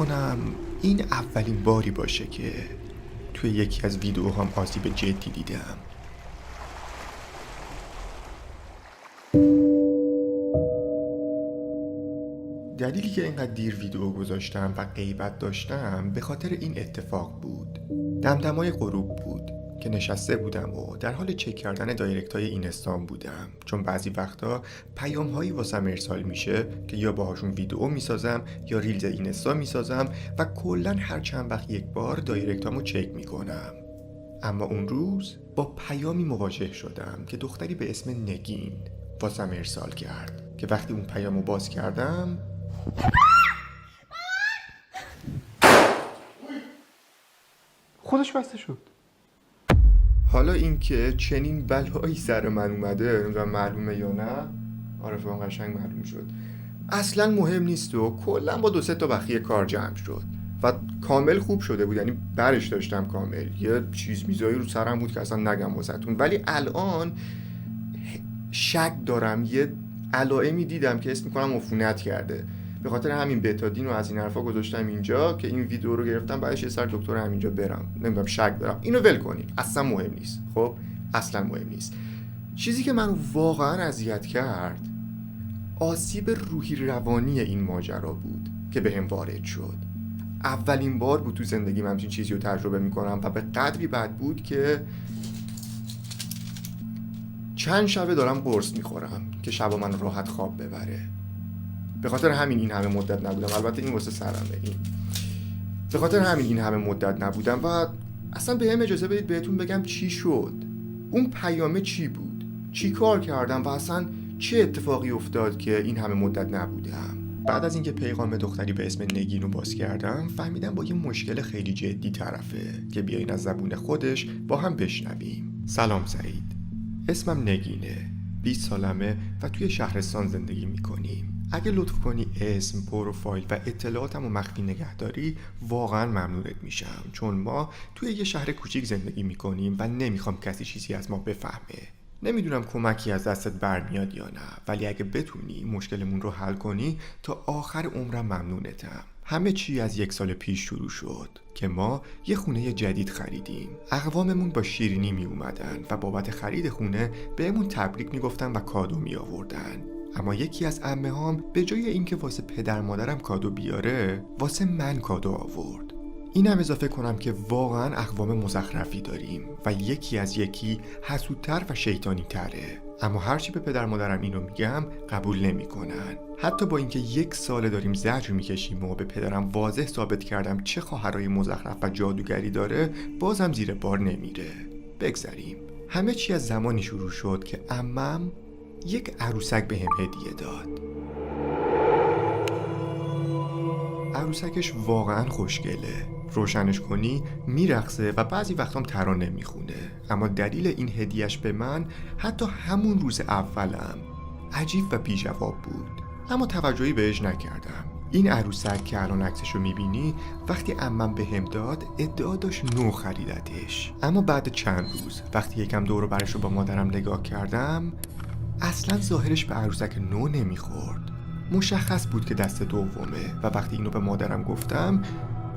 کنم این اولین باری باشه که توی یکی از ویدیوهام آسیب جدی دیدم. دلیلی که اینقدر دیر ویدیو گذاشتم و غیبت داشتم به خاطر این اتفاق بود. دمدمای غروب بود که نشسته بودم و در حال چک کردن دایرکت های اینستام بودم، چون بعضی وقتا پیام هایی واسم ارسال میشه که یا باهاشون ویدیو میسازم یا ریلز اینستا میسازم و کلا هر چند وقت یک بار دایرکتامو چک میکنم. اما اون روز با پیامی مواجه شدم که دختری به اسم نگین واسم ارسال کرد که وقتی اون پیامو باز کردم خودش بسته شد. حالا اینکه چنین بلایی سر من اومده نمیدونم معلومه یا نه، آره فهم قشنگ معلوم شد، اصلا مهم نیست و کلا با 2-3 تا بخیه کار جمع شد و کامل خوب شده بود. یعنی برش داشتم کامل، یه چیز میزایی رو سرم بود که اصلا نگم واسهتون، ولی الان شک دارم یه علائمی دیدم که اسم میکنم عفونت کرده. به خاطر همین بتادین و از این حرفا گذاشتم اینجا که این ویدیو رو گرفتم بعدش یه سر دکتر همینجا برم. نمیدونم، شک دارم. اینو ول کنین، اصلا مهم نیست. خب اصلا مهم نیست. چیزی که منو واقعا اذیت کرد آسیب روحی روانی این ماجرا بود که بهم وارد شد. اولین بار بود تو زندگیم همچین چیزی رو تجربه میکنم و به قدری بد بود که چند شبه دارم قرص میخورم که شبا من راحت خواب ببره. به خاطر همین این همه مدت نبودم. البته این واسه سرمه. این به خاطر همین این همه مدت نبودم و اصلا بهم اجازه بدید بهتون بگم چی شد. اون پیامه چی بود؟ چی کار کردم و اصلا چه اتفاقی افتاد که این همه مدت نبودم؟ بعد از اینکه پیغام دختری به اسم نگین رو باز کردم فهمیدم با یه مشکل خیلی جدی طرفه که بیاین از زبون خودش با هم بشنویم. سلام سعید، اسمم نگینه، 20 سالمه و توی شهرستان زندگی میکنیم. اگه لطف کنی اسم، پروفایل و اطلاعاتم رو مخفی نگهداری واقعا ممنونت میشم، چون ما توی یه شهر کوچیک زندگی میکنیم و نمیخوام کسی چیزی از ما بفهمه. نمیدونم کمکی از دستت برمیاد یا نه، ولی اگه بتونی مشکلمون رو حل کنی تا آخر عمرم ممنونتم. همه چی از 1 سال پیش شروع شد که ما یه خونه جدید خریدیم. اقواممون با شیرینی می اومدن و بابت خرید خونه بهمون تبریک میگفتن و کادو می آوردن. اما یکی از عمه‌هام به جای اینکه واسه پدر مادرم کادو بیاره، واسه من کادو آورد. اینم اضافه کنم که واقعا اقوام مزخرفی داریم و یکی از یکی حسودتر و شیطانی تره. اما هرچی به پدر مادرم اینو میگم قبول نمیکنن. حتی با اینکه 1 ساله داریم زجر میکشیم و به پدرم واضح ثابت کردم چه خواهرای مزخرف و جادوگری داره، بازم زیر بار نمیره. بگذریم. همه چی از زمانی شروع شد که عمم یک عروسک بهم هدیه داد. عروسکش واقعا خوشگله. روشنش کنی میرقصه و بعضی وقتام ترانه میخونه. اما دلیل این هدیهش به من حتی همون روز اولم عجیب و بی جواب بود، اما توجهی بهش نکردم. این عروسک که الان عکسشو میبینی وقتی عمم بهم داد ادعا داشت نو خریدتش، اما بعد چند روز وقتی یکم دور و برش رو با مادرم نگاه کردم اصلا ظاهرش به عروسک نو نمیخورد. مشخص بود که دست دومه و وقتی اینو به مادرم گفتم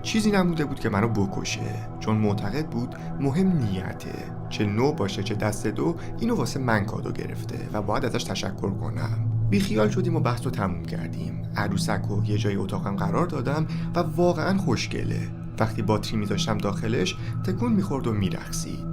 چیزی نمونده بود که منو بکشه، چون معتقد بود مهم نیته، چه نو باشه چه دست دو، اینو واسه من کادو گرفته و باید ازش تشکر کنم. بیخیال شدیم و بحث رو تموم کردیم. عروسک رو یه جای اتاقم قرار دادم و واقعا خوشگله. وقتی باتری میذاشتم داخلش تکون میخورد و میرقصید.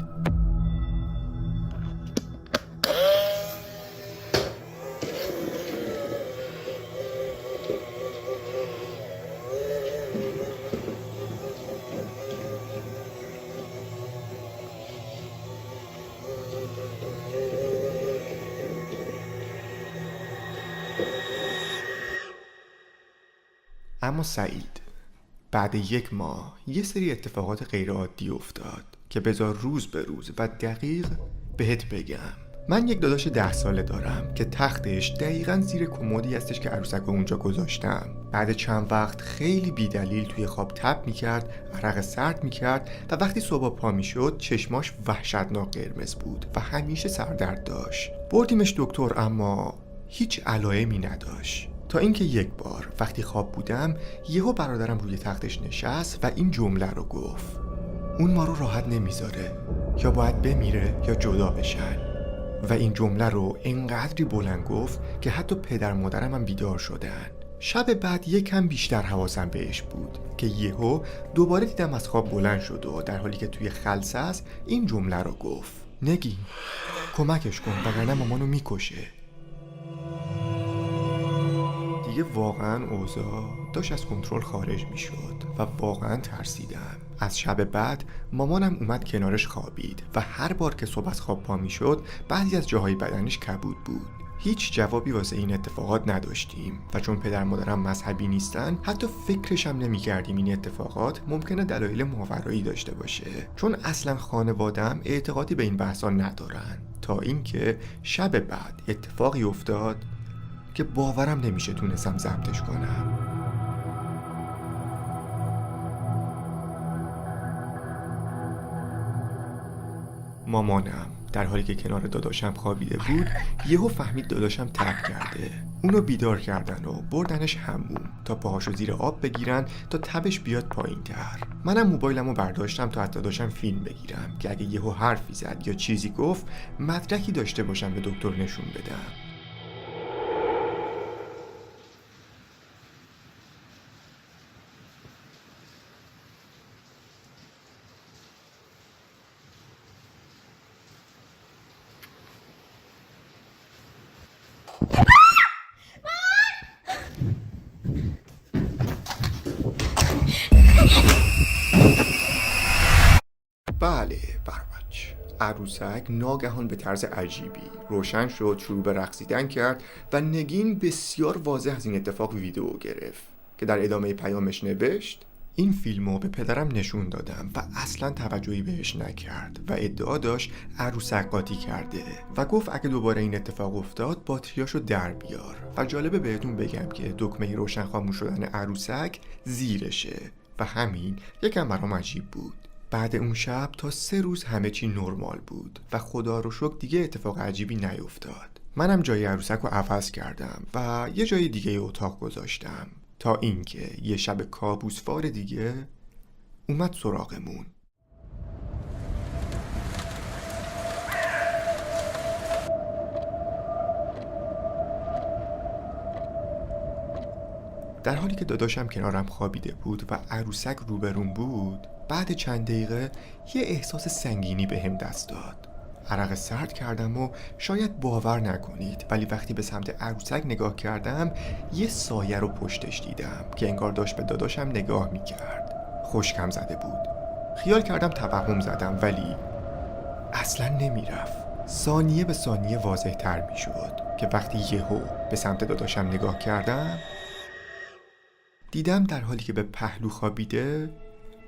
اما سعید، بعد 1 ماه یه سری اتفاقات غیرعادی افتاد که بذار روز به روز و دقیق بهت بگم. من یک داداش 10 ساله دارم که تختش دقیقاً زیر کمدی هستش که عروسک رو اونجا گذاشتم. بعد چند وقت خیلی بیدلیل توی خواب تب میکرد، عرق سرد میکرد و وقتی صبح پا میشد چشماش وحشتناک قرمز بود و همیشه سردرد داشت. بردیمش دکتر اما هیچ علائمی نداشت. تا اینکه یک بار وقتی خواب بودم یهو برادرم روی تختش نشست و این جمله رو گفت: اون ما رو راحت نمیذاره، یا باید بمیره یا جدا بشن. و این جمله رو انقدری بلند گفت که حتی پدر مادرم هم بیدار شدن. شب بعد یکم بیشتر حواسم بهش بود که یهو دوباره دیدم از خواب بلند شد و در حالی که توی خلسه است این جمله رو گفت: نگین کمکش کن وگرنه مامانو میکشه. دیگه واقعا اوضاع داشت از کنترل خارج میشد و واقعا ترسیدم. از شب بعد مامانم اومد کنارش خوابید و هر بار که صبح از خواب پا میشد بعضی از جاهای بدنش کبود بود. هیچ جوابی واسه این اتفاقات نداشتیم و چون پدر مادرم مذهبی نیستن حتی فکرش هم نمی‌کردیم این اتفاقات ممکنه دلایل ماورایی داشته باشه، چون اصلا خانواده‌ام اعتقادی به این بحثا ندارن. تا اینکه شب بعد اتفاقی افتاد که باورم نمیشه تونستم ضبطش کنم. مامانم در حالی که کنار داداشم خوابیده بود یهو فهمید داداشم تب کرده. اونو بیدار کردن و بردنش حموم تا پاهاشو زیر آب بگیرن تا تبش بیاد پایین تر. منم موبایلمو برداشتم تا از داداشم فیلم بگیرم که اگه یهو حرفی زد یا چیزی گفت مدرکی داشته باشم به دکتر نشون بدم. بله بربچ، عروسک ناگهان به طرز عجیبی روشن شد، شروع به رقصیدن کرد و نگین بسیار واضح از این اتفاق ویدیو گرفت که در ادامه پیامش نوشت: این فیلمو به پدرم نشون دادم و اصلا توجهی بهش نکرد و ادعا داشت عروسک قاطی کرده و گفت اگه دوباره این اتفاق افتاد باتریاشو در بیار. و جالبه بهتون بگم که دکمه روشن خاموش شدن عروسک زیرشه و همین یکم برام عجیب بود. بعد اون شب تا 3 روز همه چی نرمال بود و خدا رو شکر دیگه اتفاق عجیبی نیفتاد. منم جای عروسک رو عوض کردم و یه جای دیگه اتاق گذاشتم تا اینکه یه شب کابوسوار دیگه اومد سراغمون. در حالی که داداشم کنارم خوابیده بود و عروسک روبرون بود، بعد چند دقیقه یه احساس سنگینی بهم دست داد. عرق سرد کردم و شاید باور نکنید ولی وقتی به سمت عروسک نگاه کردم یه سایه رو پشتش دیدم که انگار داشت به داداشم نگاه میکرد. خشکم زده بود. خیال کردم توهم زدم ولی اصلا نمیرفت. ثانیه به ثانیه واضح تر میشد که وقتی یهو به سمت داداشم نگاه کردم دیدم در حالی که به پهلو خوابیده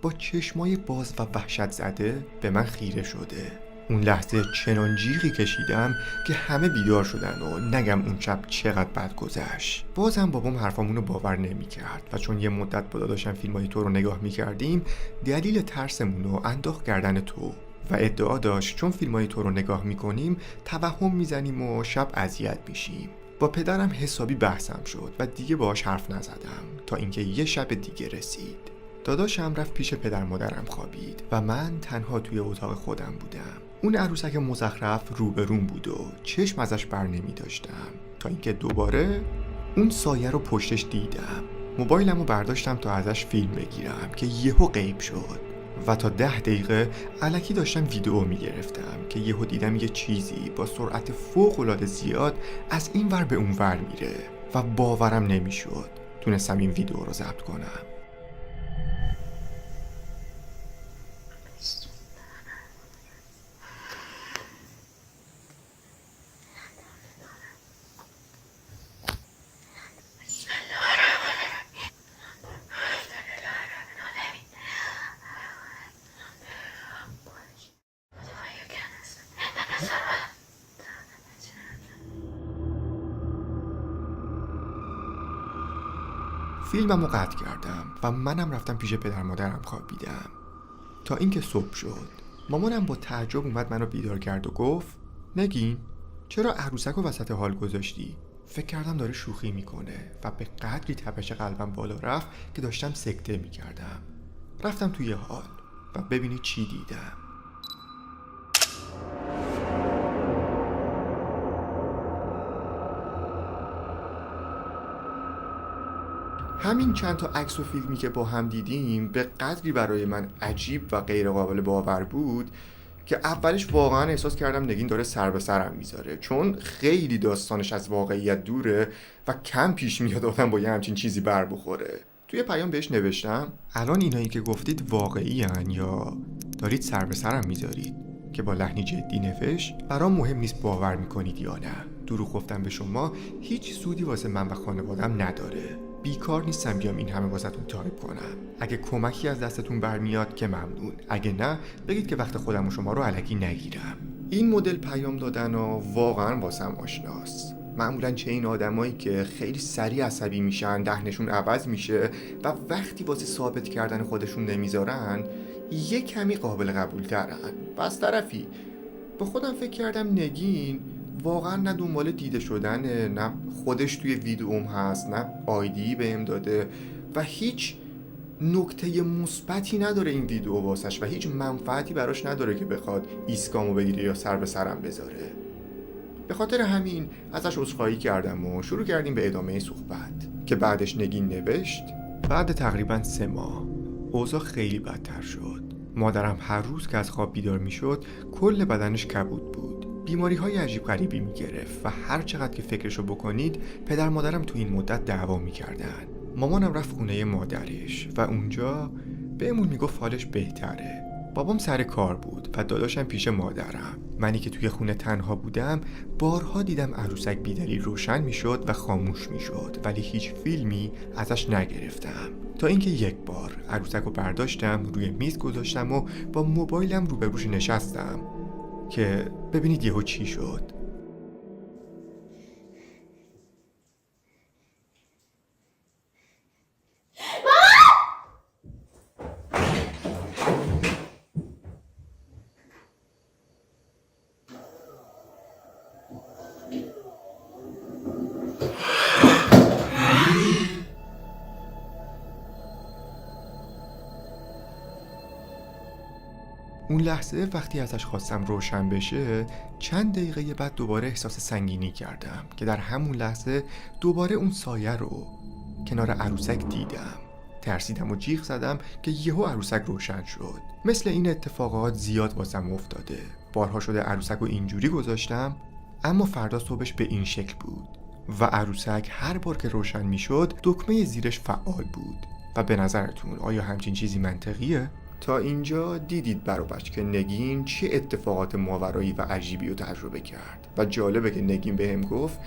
با چشمای باز و وحشت زده به من خیره شده. اون لحظه چنان جیغی کشیدم که همه بیدار شدن و نگم اون شب چقدر بد گذشت. بازم بابام حرفامونو باور نمی‌کرد و چون یه مدت با داداشم فیلمای تو رو نگاه می‌کردیم دلیل ترسمونو انداخت گردن تو و ادعا داشت چون فیلمای تو رو نگاه می‌کنیم توهم میزنیم و شب اذیت میشیم. با پدرم حسابی بحثم شد و دیگه باهاش حرف نزدم تا اینکه یه شب دیگه رسید. داداشم رفت پیش پدر مادرم خوابید و من تنها توی اتاق خودم بودم. اون عروسک مزخرف روبرون بود و چشم ازش بر نمی داشتم تا اینکه دوباره اون سایه رو پشتش دیدم. موبایلمو برداشتم تا ازش فیلم بگیرم که یهو غیب شد و تا 10 دقیقه الکی داشتم ویدیو میگرفتم که یهو دیدم یه چیزی با سرعت فوق‌العاده زیاد از این ور به اون ور میره و باورم نمیشد تونستم این ویدیو رو ضبط کنم. فیلممو قطع کردم و منم رفتم پیش پدر مادرم خوابیدم تا اینکه صبح شد. مامانم با تعجب اومد منو بیدار کرد و گفت: نگین چرا عروسک رو وسط حال گذاشتی؟ فکر کردم داره شوخی میکنه و به قدری تپش قلبم بالا رفت که داشتم سکته میکردم. رفتم توی حال و ببینید چی دیدم. همین چند تا عکس و فیلمی که با هم دیدیم به قدری برای من عجیب و غیر قابل باور بود که اولش واقعا احساس کردم نگین داره سر به سرم میذاره، چون خیلی داستانش از واقعیت دوره و کم پیش میاد آدم با یه همچین چیزی بر بخوره. توی پیام بهش نوشتم الان اینایی که گفتید واقعی هن یا دارید سر به سرم میذارید؟ که با لحنی جدی نوشت برام مهم نیست باور میکنید یا نه. دروغ گفتن به شما هیچ سودی واسه من و خانوادم نداره. بیکار نیستم بیام این همه واسهتون تایپ کنم. اگه کمکی از دستتون برمیاد که ممنون، اگه نه بگید که وقت خودم و شما رو الکی نگیرم. این مدل پیام دادن واقعا واسم آشناست. معمولا چه این آدمایی که خیلی سریع عصبی میشن، دهنشون عوض میشه و وقتی واسه ثابت کردن خودشون نمیذارن یه کمی قابل قبول ترن. و از طرفی با خودم فکر کردم نگین واقعا نه دنبال دیده شدنه، نه خودش توی ویدئوم هست، نه آیدی بهم داده و هیچ نکته مثبتی نداره این ویدئو واسش و هیچ منفعتی براش نداره که بخواد ایسکامو بگیره یا سر به سرم بذاره. به خاطر همین ازش عذرخواهی کردم و شروع کردیم به ادامه صحبت که بعدش نگین نوشت بعد تقریبا 3 ماه اوضاع خیلی بدتر شد. مادرم هر روز که از خواب بیدار میشد کل بدنش کبود بود. بیماری‌های عجیب غریبی میگرفت و هر چقدر که فکرشو بکنید پدر مادرم تو این مدت دعوا میکردن. مامانم رفت خونه مادرش و اونجا بهمون میگفت حالش بهتره. بابام سر کار بود و داداشم پیش مادرم. منی که توی خونه تنها بودم بارها دیدم عروسک بیدلی روشن میشد و خاموش میشد ولی هیچ فیلمی ازش نگرفتم، تا اینکه یک بار عروسک رو برداشتم روی میز گذاشتم و با موبایلم روبروش نشستم که ببینید یهو چی شد. اون لحظه وقتی ازش خواستم روشن بشه چند دقیقه بعد دوباره احساس سنگینی کردم که در همون لحظه دوباره اون سایه رو کنار عروسک دیدم. ترسیدم و جیغ زدم که یهو عروسک روشن شد. مثل این اتفاقات زیاد واسم افتاده. بارها شده عروسک رو اینجوری گذاشتم اما فردا صبحش به این شکل بود و عروسک هر بار که روشن میشد دکمه زیرش فعال بود. و به نظرتون آیا همچین چیزی منطقیه؟ تا اینجا دیدید برابرش که نگین چه اتفاقات ماورایی و عجیبی رو تجربه کرد و جالبه که نگین بهم گفت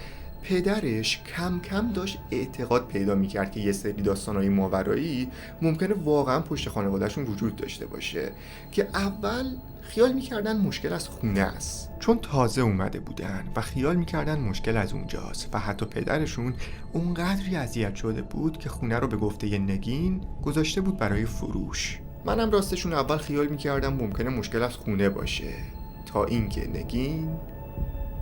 پدرش کم کم داشت اعتقاد پیدا میکرد که یه سری داستانهای ماورایی ممکنه واقعا پشت خانوادهشون وجود داشته باشه که اول خیال میکردن مشکل از خونه است چون تازه اومده بودن و خیال میکردن مشکل از اونجاست و حتی پدرشون اونقدری اذیت شده بود که خونه رو به گفته نگین گذاشته بود برای فروش. منم راستشون اول خیال میکردم ممکنه مشکل از خونه باشه تا اینکه نگین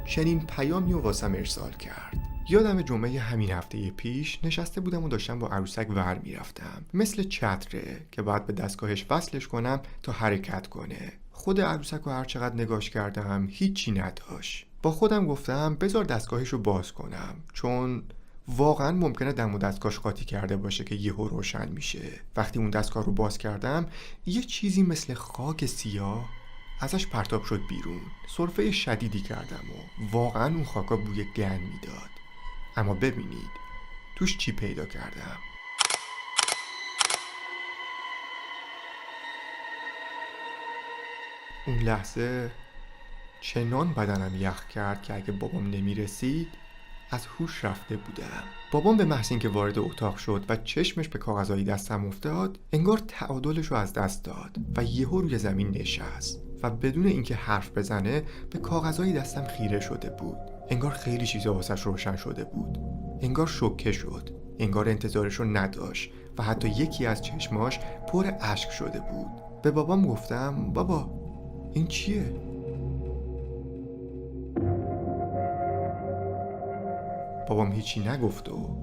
چنین پیامی رو واسم ارسال کرد. یادم جمعه همین هفته پیش نشسته بودم و داشتم با عروسک ور میرفتم. مثل چتره که باید به دستگاهش وصلش کنم تا حرکت کنه. خود عروسک رو هر چقدر نگاش کردم هیچی نداشت. با خودم گفتم بذار دستگاهش رو باز کنم چون واقعا ممکنه دم و دستگاهش قاطی کرده باشه که یهو روشن میشه. وقتی اون دستگاه رو باز کردم یه چیزی مثل خاک سیاه ازش پرتاب شد بیرون. سرفه شدیدی کردم و واقعا اون خاکا بوی گند میداد. اما ببینید توش چی پیدا کردم. اون لحظه چنان بدنم یخ کرد که اگه بابام نمیرسید از هوش رفته بودم. بابام به محض اینکه وارد اتاق شد و چشمش به کاغذهای دستم افتاد انگار تعادلش رو از دست داد و یهو روی زمین نشست و بدون اینکه حرف بزنه به کاغذهای دستم خیره شده بود. انگار خیلی چیزا واسش روشن شده بود. انگار شوکه شد. انگار انتظارش رو نداشت و حتی یکی از چشماش پر اشک شده بود. به بابام گفتم بابا این چیه؟ بابام هیچی نگفت و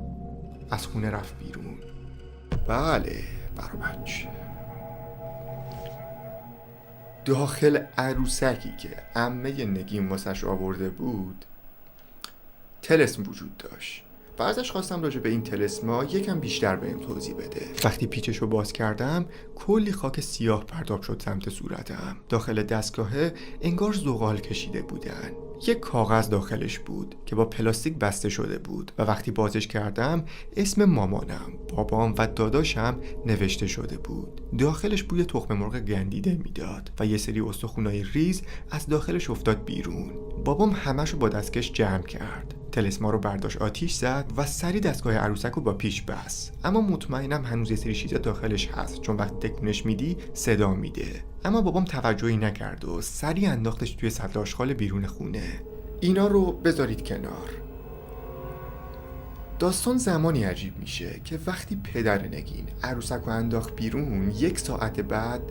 از خونه رفت بیرون. بله برا بچه، داخل عروسکی که عمه نگین واسش آورده بود طلسم وجود داشت و ازش خواستم راجع به این طلسما یکم بیشتر بهم توضیح بده. وقتی پیچشو باز کردم کلی خاک سیاه پرتاب شد سمت صورتم. داخل دستگاهه انگار زغال کشیده بودن. یک کاغذ داخلش بود که با پلاستیک بسته شده بود و وقتی بازش کردم اسم مامانم، بابام و داداشم نوشته شده بود. داخلش بوی تخم مرغ گندیده میداد و یه سری استخونای ریز از داخلش افتاد بیرون. بابام همشو با دستکش جمع کرد، طلسما رو برداشت آتیش زد و سری دستگاه عروسک رو با پیش بست. اما مطمئنم هنوز یه سری چیزا داخلش هست چون وقتی تکونش میدی صدا میده. اما بابام توجهی نکرد و سری انداختش توی سطل آشغال بیرون خونه. اینا رو بذارید کنار. داستان زمانی عجیب میشه که وقتی پدر نگین عروسک رو انداخت بیرون، 1 ساعت بعد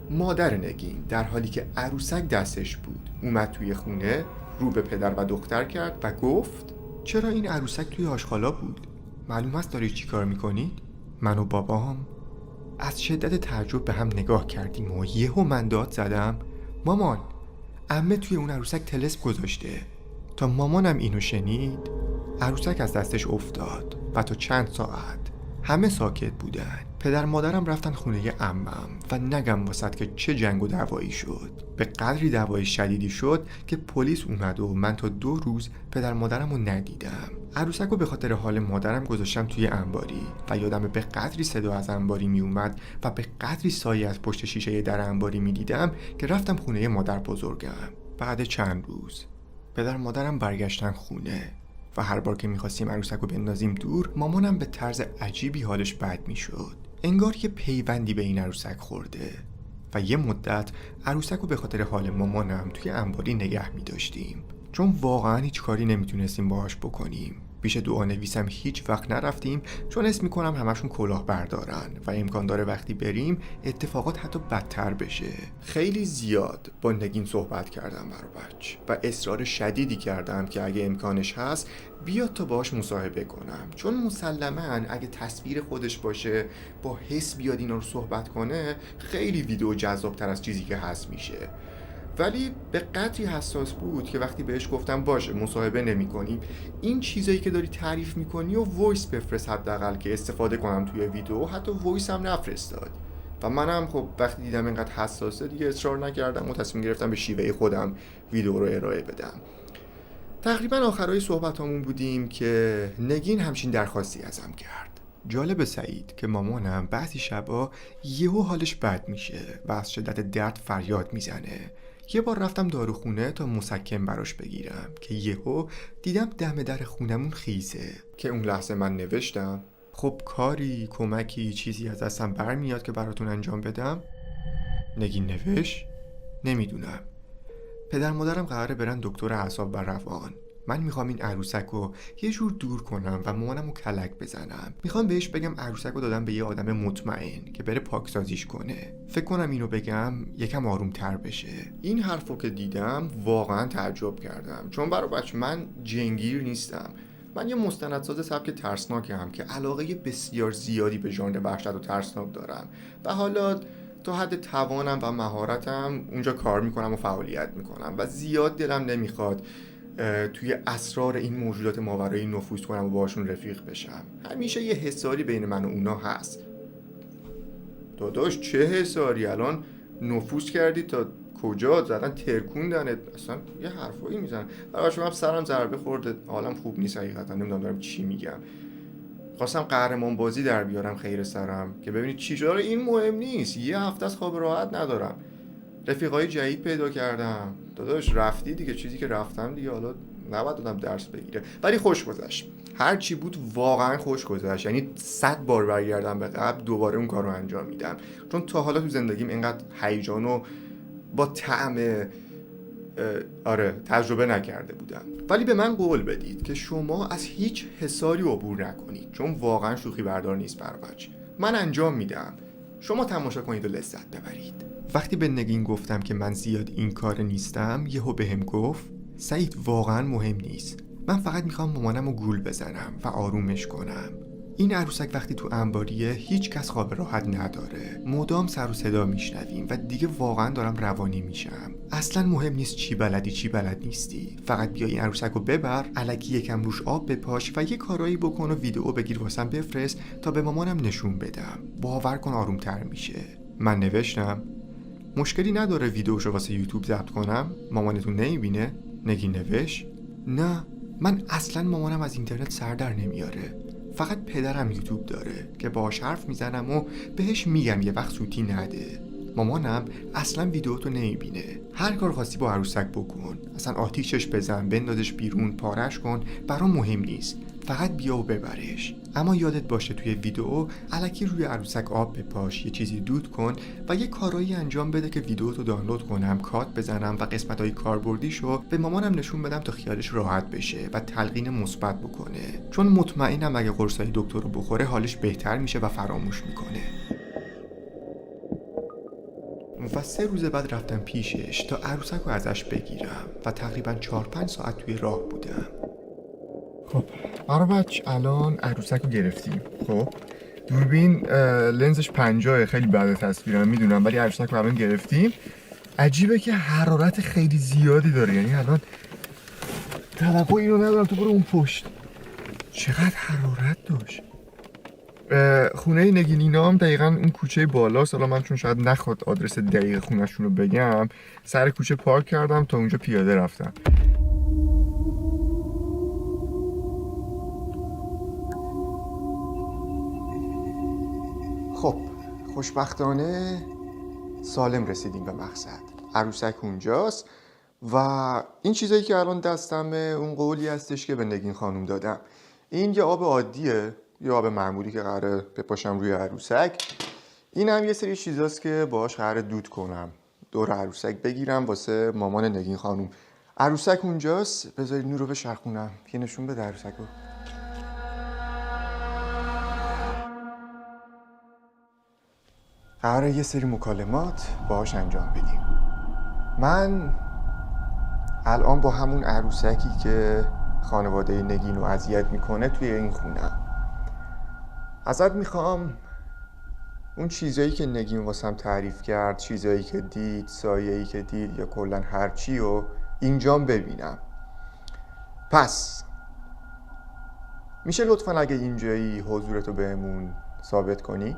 مادر نگین در حالی که عروسک دستش بود اومد توی خونه، رو به پدر و دختر کرد و گفت چرا این عروسک توی آشغالا بود؟ معلوم است دارید چی کار میکنید؟ من و بابام از شدت تعجب به هم نگاه کردیم و یهو من داد زدم مامان، عمه توی اون عروسک طلسم گذاشته. تا مامانم اینو شنید عروسک از دستش افتاد و تا چند ساعت همه ساکت بودن. پدر مادرم رفتن خونه عمم و نگم واسط که چه جنگ و دعوایی شد. به قدری دعوای شدیدی شد که پلیس اومد و من تا 2 روز پدر مادرم رو ندیدم. عروسک رو به خاطر حال مادرم گذاشتم توی انباری و یادم به قدری صدا از انباری می اومد و به قدری سایه از پشت شیشه در انباری می دیدم که رفتم خونه مادر بزرگم. بعد چند روز پدر مادرم برگشتن خونه و هر بار که می‌خواستیم عروسک رو بندازیم دور، مامانم به طرز عجیبی حالش بد می‌شد. انگار که پیوندی به این عروسک خورده و یه مدت عروسک رو به خاطر حال مامانم توی انباری نگه می‌داشتیم چون واقعاً هیچ کاری نمیتونستیم باهاش بکنیم. پیش دعانویسم هیچ وقت نرفتیم چون اسم میکنم همشون کلاه بردارن و امکان داره وقتی بریم اتفاقات حتی بدتر بشه. خیلی زیاد با نگین صحبت کردم برا بچه و اصرار شدیدی کردم که اگه امکانش هست بیاد تا باهاش مصاحبه کنم، چون مسلماً اگه تصویر خودش باشه با حس بیاد اینا رو صحبت کنه خیلی ویدیو جذابتر از چیزی که هست میشه. ولی به قدری حساس بود که وقتی بهش گفتم باشه مصاحبه نمی کنیم، این چیزایی که داری تعریف میکنی و وایس بفرست حداقل که استفاده کنم توی ویدیو. حتی وایس هم نفرستاد و منم خب وقتی دیدم اینقدر حساسه دیگه اصرار نکردم و تصمیم گرفتم به شیوه خودم ویدیو رو ارائه بدم. تقریبا آخرای صحبتامون بودیم که نگین همچین درخواستی ازم کرد. جالب سعید که مامانم بعضی شبا یهو حالش بد میشه و از شدت درد فریاد میزنه. یه بار رفتم داروخونه تا مسکن براش بگیرم که یهو دیدم دم در خونمون خیزه، که اون لحظه من نوشتم خب کاری، کمکی، چیزی از دستم برمیاد که براتون انجام بدم؟ نگین نوشت نمیدونم. پدر مادرم قراره برن دکتر اعصاب و روان. من میخوام این عروسک رو یه جور دور کنم و مامانم رو کلک بزنم. میخوام بهش بگم عروسک رو دادم به یه آدم مطمئن که بره پاکسازیش کنه. فکر کنم اینو بگم یکم آرومتر بشه. این حرفو که دیدم واقعا تعجب کردم، چون برای بچه من جنگیر نیستم. من یه مستندساز سبک ترسناکم که علاقه بسیار زیادی به ژانر وحشت و ترسناک دارم و حالا تا حد توانم و مهارتم اونجا کار میکنم و فعالیت میکنم و زیاد دلم نمیخواد توی اسرار این موجودات ماورایی نفوذ کنم و باشون رفیق بشم. همیشه یه حساری بین من و اونا هست. داداش چه حساری؟ الان نفوذ کردی تا کجا؟ زدن ترکوندنت، اصلا یه حرفایی میزنن. برای شما سرم ضربه خورده، حالم خوب نیست حقیقتا، نمیدونم دارم چی میگم. خواستم قهرمان بازی در بیارم خیر سرم که ببینید چی شده. این مهم نیست، یه هفته از خواب راحت ندارم، رفیقای جدید پیدا کردم. داداش رفتی دیگه، چیزی که رفتم دیگه حالا نباید آدم درس بگیره. ولی خوش گذشت، هر چی بود واقعا خوش گذشت. یعنی 100 بار برگردم به قبل دوباره اون کارو انجام میدم، چون تا حالا تو زندگیم اینقدر هیجانو با طعم تجربه نکرده بودم. ولی به من قول بدید که شما از هیچ حساری عبور نکنید، چون واقعا شوخی بردار نیست برای بچه. من انجام میدم، شما تماشا کنید و لذت ببرید. وقتی به نگین گفتم که من زیاد این کار نیستم، یهو بهم گفت سعید واقعا مهم نیست، من فقط میخوام مامانم رو گول بزنم و آرومش کنم. این عروسک وقتی تو انباریه هیچ کس خواب راحت نداره، مدام سر و صدا میشنویم و دیگه واقعا دارم روانی میشم. اصلا مهم نیست چی بلدی چی بلد نیستی، فقط بیا این عروسک رو ببر، الکی یکم روش آب بپاش و یه کارایی بکن و ویدیو بگیر واسم بفرست تا به مامانم نشون بدم. باور کن آرومتر میشه. من نوشتم مشکلی نداره ویدیوشو واسه یوتیوب ضبط کنم؟ مامانتون نمیبینه؟ نگین نوشت نه، من اصلا مامانم از اینترنت سر در نمیاره، فقط پدرم یوتیوب داره که باهاش حرف میزنم و بهش میگم یه وقت سوتی نده. مامانم اصلا ویدیوتو نمیبینه. هر کار خواستی با عروسک بکن، اصلا آتیشش بزن، بندازش بیرون، پارش کن، برام مهم نیست، فقط بیا و ببرش. اما یادت باشه توی ویدیو الکی روی عروسک آب بپاش، یه چیزی دود کن و یه کارایی انجام بده که ویدیوتو دانلود کنم، کات بزنم و قسمت‌های کاربردیشو به مامانم نشون بدم تا خیالش راحت بشه و تلقین مثبت بکنه، چون مطمئنم اگه قرصای دکتر رو بخوره حالش بهتر میشه و فراموش میکنه. و 3 روز بعد رفتم پیشش تا عروسک رو ازش بگیرم و تقریبا 4-5 ساعت توی راه بودم. خب آرابچ الان عروسک رو گرفتیم. خب دوربین لنزش 50 خیلی بعد تصویرم میدونم، ولی عروسک رو الان گرفتیم. عجیبه که حرارت خیلی زیادی داره، یعنی الان توقع اینو ندارم تو برو اون پشت. چقدر حرارت داشت. خونه نگینینا هم دقیقا اون کوچه بالاست. حالا من چون شاید نخواد آدرس دقیق خونه‌شون رو بگم، سر کوچه پارک کردم تا اونجا پیاده رفتم. خب خوشبختانه سالم رسیدیم به مقصد. عروسک اونجاست و این چیزایی که الان دستمه اون قولی هستش که به نگین خانم دادم. این یه آب عادیه، یه آب معمولی که قراره بپاشم روی عروسک. این هم یه سری چیزاست که باهاش قراره دود کنم، دور عروسک بگیرم واسه مامان نگین خانم. عروسک اونجاست، بذارید نور رو بچرخونم، یه نشون بده عروسک رو. قراره یه سری مکالمات باهاش انجام بدیم. من الان با همون عروسکی که خانواده نگین رو اذیت میکنه توی این خونم. ازت میخوام اون چیزایی که نگین واسم تعریف کرد، چیزایی که دید، سایه‌ای که دید یا کلا هرچی رو اینجام ببینم. پس میشه لطفاً اگه اینجایی حضورتو بهمون ثابت کنی؟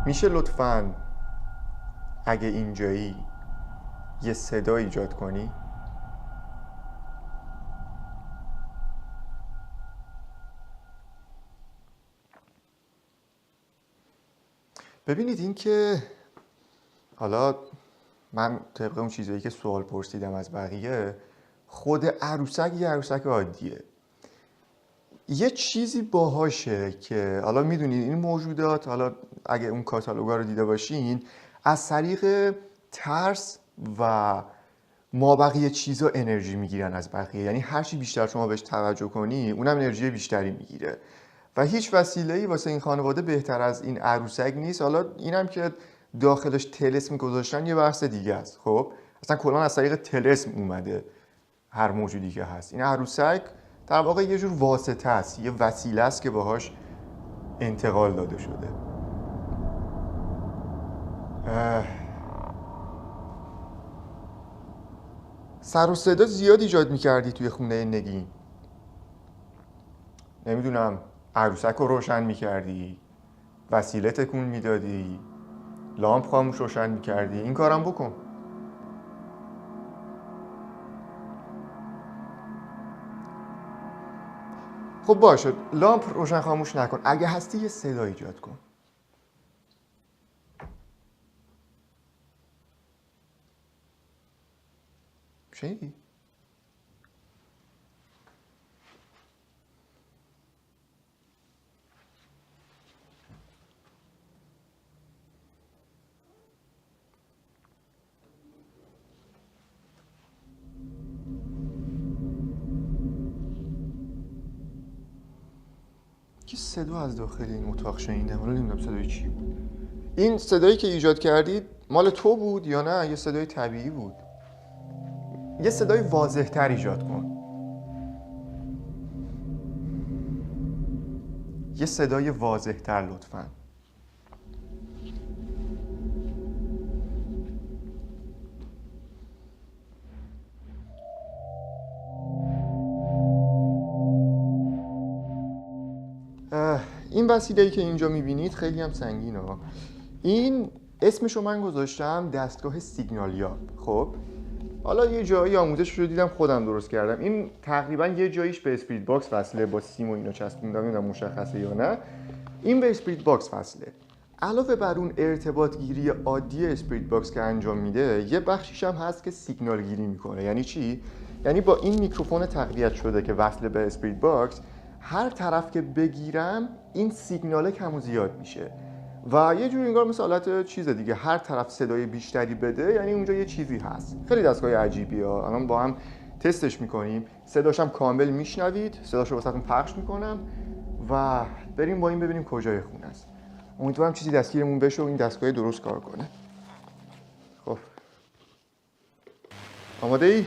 میشه لطفاً اگه اینجایی یه صدا ایجاد کنی؟ ببینید این که حالا من طبق اون چیزایی که سوال پرسیدم از بقیه، خود عروسک یه عروسک عادیه. یه چیزی باهاشه که حالا میدونید این موجودات، حالا اگه اون کاتالوگا رو دیده باشین، از طریق ترس و مابقی چیزا انرژی میگیرن از بقیه. یعنی هرچی بیشتر شما بهش توجه کنی اونم انرژی بیشتری میگیره و هیچ وسیله‌ای واسه این خانواده بهتر از این عروسک نیست. حالا اینم که داخلش طلسم گذاشتن یه بحث دیگه است. خب اصلا کلا از طریق طلسم اومده هر موجودی که هست. این عروسک در واقع یه جور واسطه است، یه وسیله است که باهاش انتقال داده شده. سر و صدا زیاد ایجاد میکردی توی خونه نگین. نمیدونم عروسک رو روشن میکردی، وسیله تکون میدادی، لامپ خاموش روشن میکردی. این کارم بکن. خب باشه، لامپ روشن خاموش نکن، اگه هستی یه صدا ایجاد کن. شنیدی؟ یه صدا از داخل این اتاق شنیدم، حالا نمیدونم صدای چی بود. این صدایی که ایجاد کردید مال تو بود یا نه یه صدای طبیعی بود؟ یه صدای واضح‌تر ایجاد کن. یه صدای واضح‌تر لطفاً. این وسیله‌ای که اینجا می‌بینید خیلی هم سنگینه. این اسمشو من گذاشتم دستگاه سیگنالیاب. خب حالا یه جایی آموزش رو دیدم خودم درست کردم. این تقریبا یه جاییش به اسپریت باکس وصله، با سیم و اینا چسبوندم، نمیدونم مشخصه یا نه. این به اسپریت باکس وصله. علاوه بر اون ارتباط گیری عادی اسپریت باکس که انجام میده، یه بخشیش هم هست که سیگنال گیری میکنه. یعنی چی؟ یعنی با این میکروفون تقویت شده که وصله به اسپریت باکس، هر طرف که بگیرم این سیگنال کم و زیاد میشه و یه جوری انگار مثل حالت چیز دیگه، هر طرف صدای بیشتری بده یعنی اونجا یه چیزی هست. خیلی دستگاه عجیبیه. الان با هم تستش میکنیم، صداش هم کامل میشنوید، صداشو واسهتون پخش میکنم و بریم با این ببینیم کجای خونه است. امیدوارم چیزی دستگیرمون بشه و این دستگاه درست کار کنه. خب آماده ای؟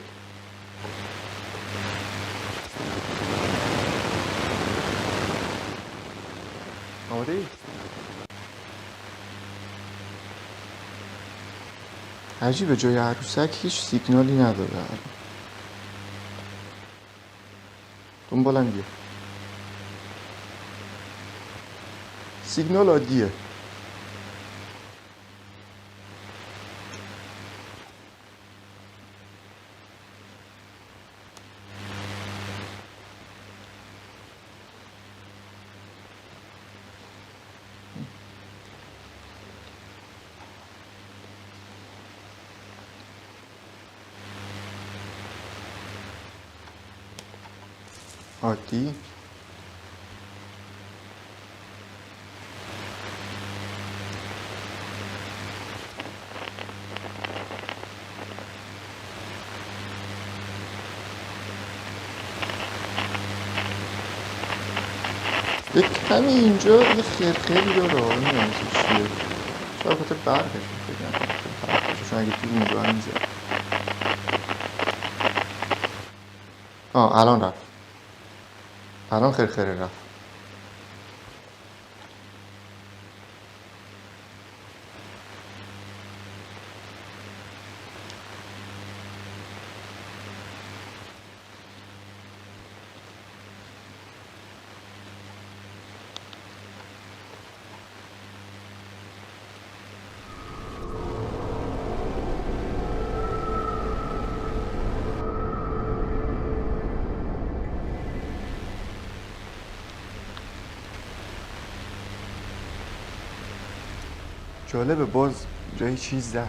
آماده ای؟ عجیبه جای عروسک هیچ سیگنالی نداره. دنبالم بیا. سیگنال عادیه. عادی. یک کمی اینجا یه خیرخیری داره، نمیدونم چیه. شاید خاطر برقش بگم، چون اگه تو اونجا هم میزه. الان رفت. الان خیرخیره رفت. جالبه، باز جای چیز زد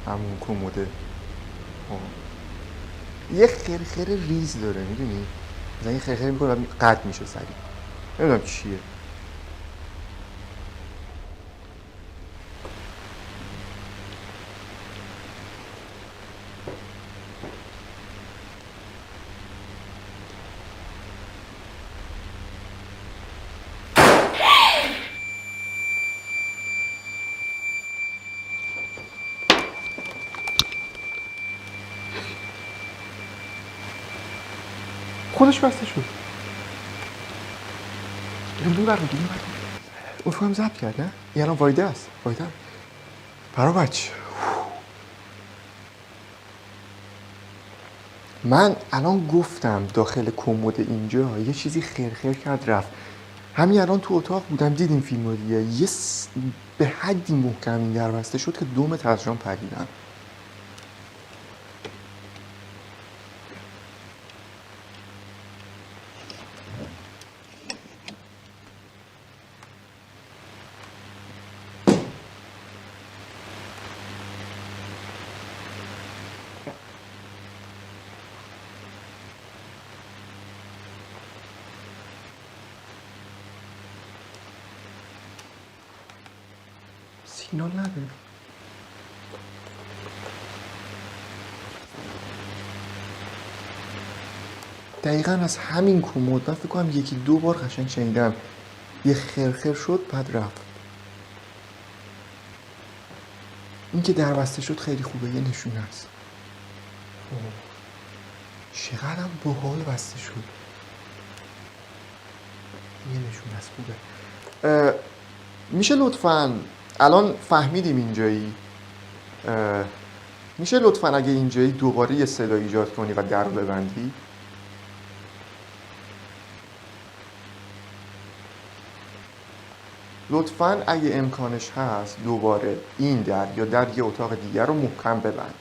همون کموده. یه خرخر ریز داره، میدونی؟ مثلا یه خرخر میکنه و قطع میشه سریع. نمیدونم چیه. خودش بسته شد. دونه برمید. اون فکرم ضبط کرد نه؟ این الان وایده است. وایده برا بچه. من الان گفتم داخل کمد اینجا یه چیزی خرخر کرد رفت. همین الان تو اتاق بودم دیدیم فیلم دیگه. به حدی محکم این در بسته شد که 2 متر از جام پریدم. سیگنال نداره. دقیقا از همین کمد من فکر کنم 1-2 بار قشنگ شنیدم یه خرخر شد بعد رفت. این که در بسته شد خیلی خوبه، یه نشونه است. چقدرم باحال بسته شد، یه نشونه است، خوبه. میشه لطفاً الان فهمیدیم اینجایی، میشه لطفاً اگه اینجایی دوباره یه صدا ایجاد کنی و در رو ببندی؟ لطفاً اگه امکانش هست دوباره این در یا در یه اتاق دیگر رو محکم ببند.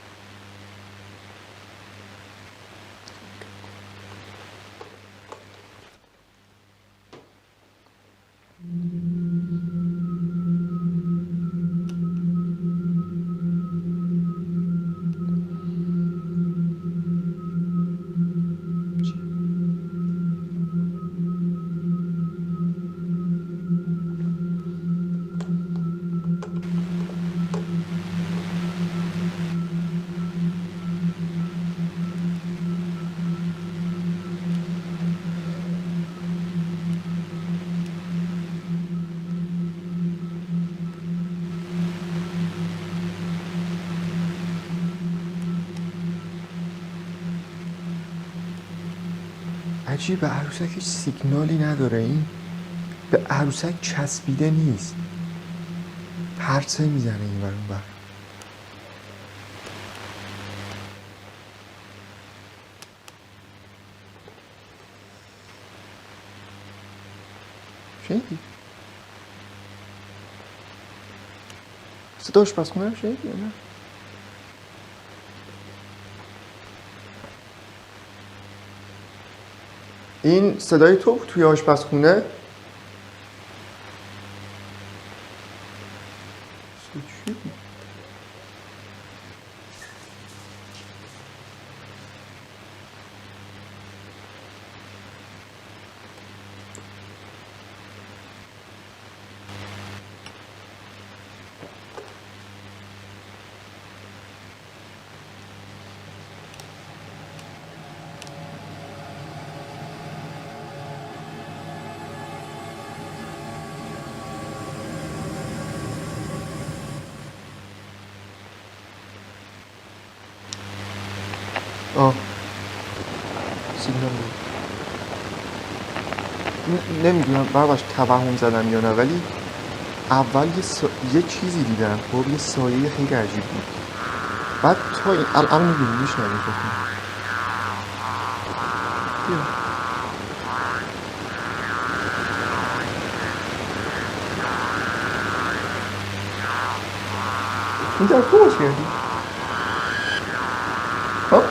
عجیبه، عروسک هیچ سیگنالی نداره، این به عروسک چسبیده نیست، پرسه میزنه این ور اون ور. شنیدی؟ صدا آشپزخونه رو شنیدی یا نه؟ این صدای تو بود توی آشپزخونه؟ چی بود؟ سیگنال بود. نمیدونم برداشت توهم زدم یا نه، ولی اول یه چیزی دیدم، خب یه سایه خیلی عجیب بود، بعد تا این الان میبینی میشنوی بیا این در تو باش کردی؟ ها؟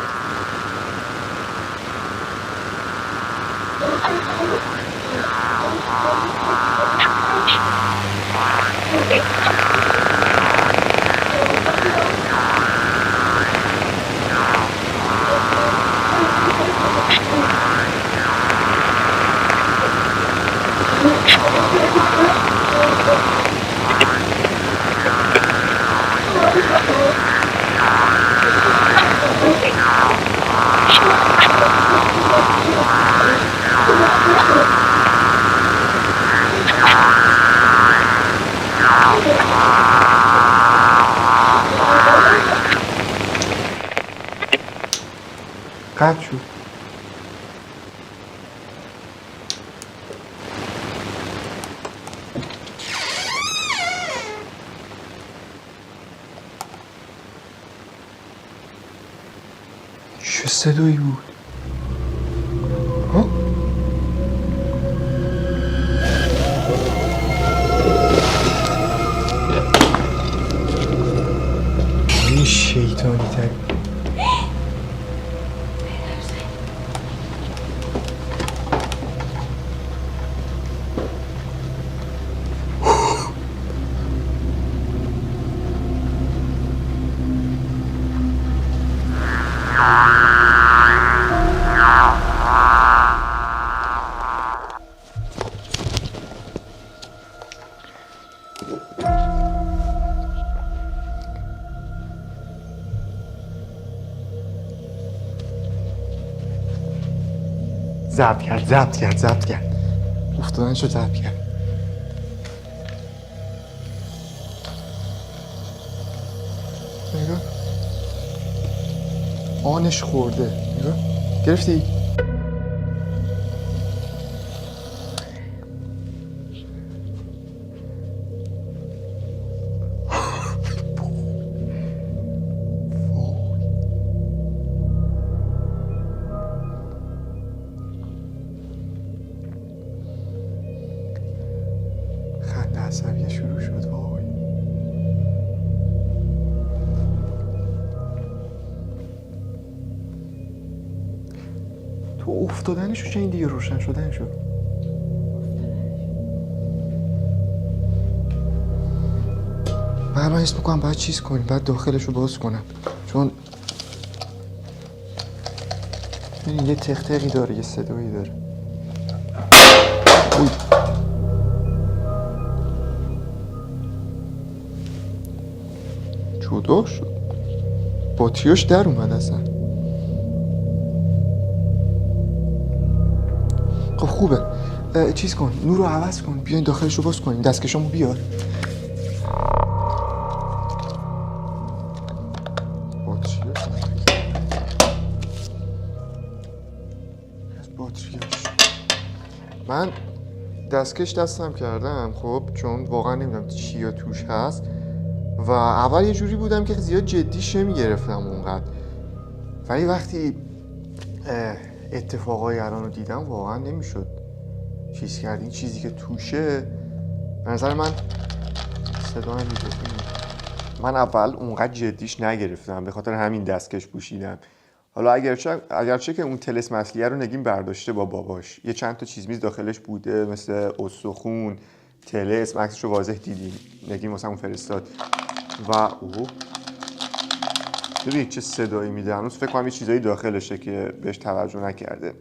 قطع شد. چه صدایی بود؟ ها؟ این شیطانی تر. ضبط کرد افتادنشو ضبط کرد. آنش خورده. نگاه گرفتی؟ خنده عصبیه شروع شد. وای تو افتادنشو چه این دیگه روشن شدنشو؟ من الان حس میکنم باید چیز کنیم، باید داخلشو باز کنم، چون یه تختقی داره، یه صدایی داره. جدا شد، باتریاش در اومد اصلا. خب خوبه، چیز کن، نور رو عوض کن، بیاین داخلش رو باز کنیم. دستکشامو بیار. باتریاش من دستکش دستم کردم، خب چون واقعا نمیدونم چیا توش هست و اول یه جوری بودم که زیاد جدیش نمیگرفتم اونقدر، ولی وقتی اتفاقای الان رو دیدم واقعا نمیشد چیز کرد. این چیزی که توشه به نظر من صدا هم میده. من اول اونقدر جدیش نگرفتم، به خاطر همین دستکش پوشیدم. حالا اگرچه که اون طلسم اصلیه رو نگین برداشته با باباش، یه چند تا چیز میز داخلش بوده مثل استخون، طلسم، عکسش رو واضح دیدیم، نگین واسه اون فرستاد و اوه ببین چه صدایی میده. هنوز فکر کنم یه چیزایی داخلشه که بهش توجه نکرده.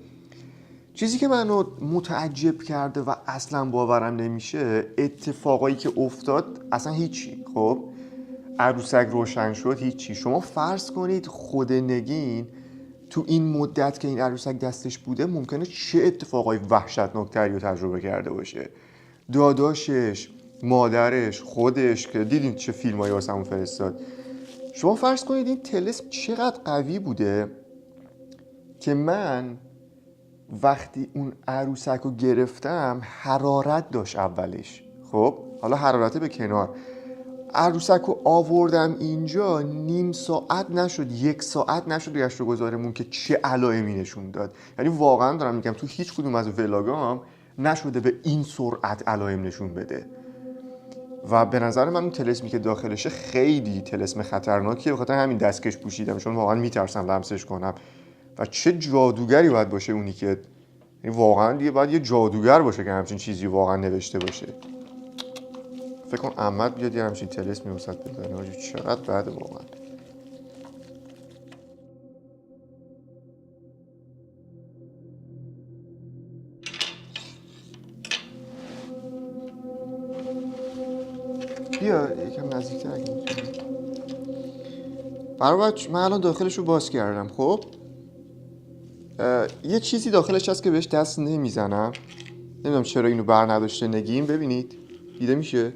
چیزی که منو متعجب کرده و اصلا باورم نمیشه اتفاقایی که افتاد اصلا هیچی. خب عروسک روشن شد، هیچی. شما فرض کنید خود نگین تو این مدت که این عروسک دستش بوده ممکنه چه اتفاقای وحشتناکتری رو تجربه کرده باشه. داداشش، مادرش، خودش که دیدین چه فیلمایی واسمون فرستاد. شما فرض کنید این طلسم چقدر قوی بوده که من وقتی اون عروسک رو گرفتم حرارت داشت اولش. خب حالا حرارت به کنار، عروسک رو آوردم اینجا، نیم ساعت نشد، 1 ساعت نشد گشت و گذارمون که چه علائمی نشون داد. یعنی واقعا دارم میگم تو هیچ کدوم از ولاگام نشده به این سرعت علائم نشون بده. و به نظر من اون طلسمی که داخلشه خیلی طلسم خطرناکیه، بخاطر همین دستکش پوشیدم، چون واقعا میترسم لمسش کنم. و چه جادوگری باید باشه اونی که، یعنی واقعا دیگه باید یه جادوگر باشه که همچین چیزی واقعا نوشته باشه. فکر کنم احمد بیاد یه همچین طلسمی وسط بزنه. چقدر بده واقعا. بیا یکم نزدیکتر اگه میتونی. برای بچه من الان داخلش رو باز کردم. خب یه چیزی داخلش هست که بهش دست نمیزنم، نمیدونم چرا اینو بر نداشته نگیم. ببینید دیده میشه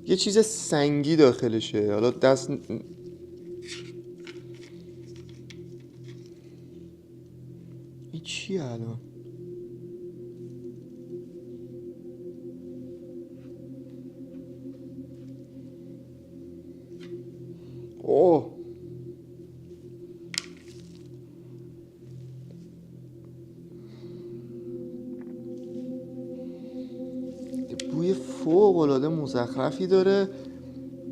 یه چیز سنگی داخلشه. حالا دست این چیه الان؟ اوه بوی فوق‌العاده مزخرفی داره،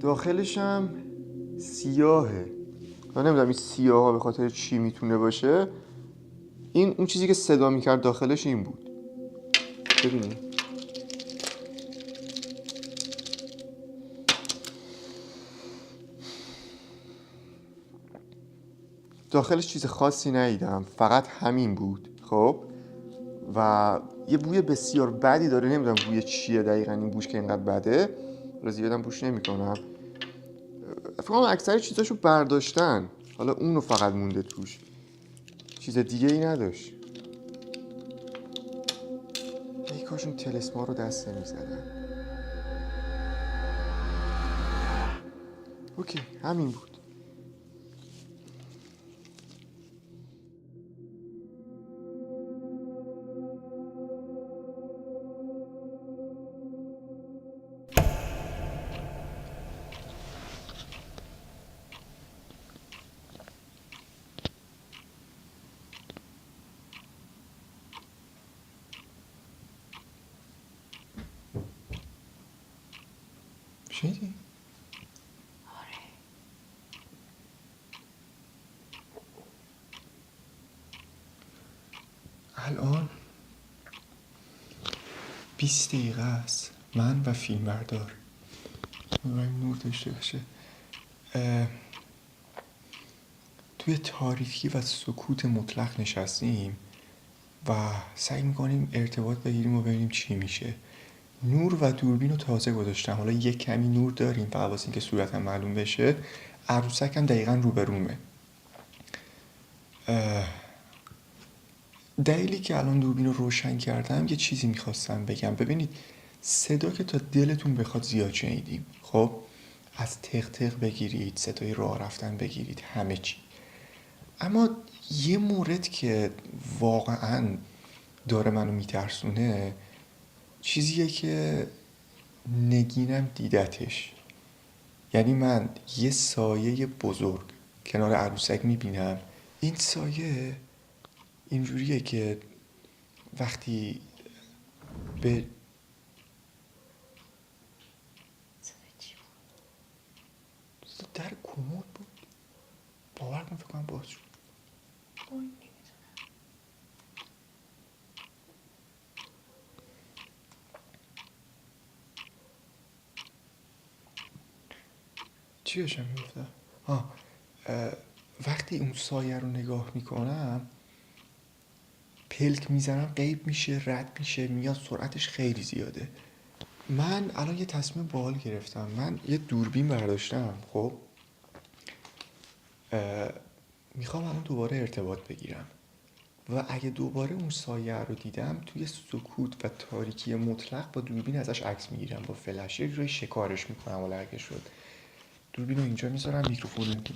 داخلش هم سیاهه. من نمیدونم این سیاه ها به خاطر چی میتونه باشه. این اون چیزی که صدا میکرد داخلش این بود. ببینید داخلش چیز خاصی ندیدم، فقط همین بود. خب و یه بوی بسیار بدی داره، نمیدونم بوی چیه دقیقا این بوش که اینقدر بده. زیادم بوش نمی کنم. فکر کنم اکثر چیزاشو برداشتن، حالا اونو فقط مونده توش، چیز دیگه ای نداشت. ای کاش اون طلسما رو دست نمیزدن. اوکی همین بود. شنیدی؟ الان 20 دقیقه است، من و فیلمبردار نور داشته باشه توی تاریکی و سکوت مطلق نشستیم و سعی میکنیم ارتباط بگیریم و ببینیم چی میشه. نور و دوربین رو تازه گذاشتم، حالا یک کمی نور داریم فقط واسه اینکه صورتم معلوم بشه. عروسکم دقیقا روبرومه. دلیلی که الان دوربین رو روشن کردم یه چیزی میخواستم بگم. ببینید صدا که تا دلتون بخواد زیاد شنیدیم، خب از تق تق بگیرید، صدای راه رفتن بگیرید، همه چی. اما یه مورد که واقعا داره منو میترسونه چیزیه که نگینم دیدتش. یعنی من یه سایه بزرگ کنار عروسک میبینم. این سایه اینجوریه که وقتی به در کمد بود، باور کن فکر کنم باز شد. چی داشتم میگفتم؟ وقتی اون سایه رو نگاه میکنم پلک میزنم غیب میشه، رد میشه، میاد، سرعتش خیلی زیاده. من الان یه تصمیم باحال گرفتم. من یه دوربین برداشتم، خب میخوام الان دوباره ارتباط بگیرم و اگه دوباره اون سایه رو دیدم توی سکوت و تاریکی مطلق با دوربین ازش عکس میگیرم با فلش، یه جوری شکارش میکنم. ولی اگه شد دوربین رو اینجا میذارم، میکروفون رو اینجا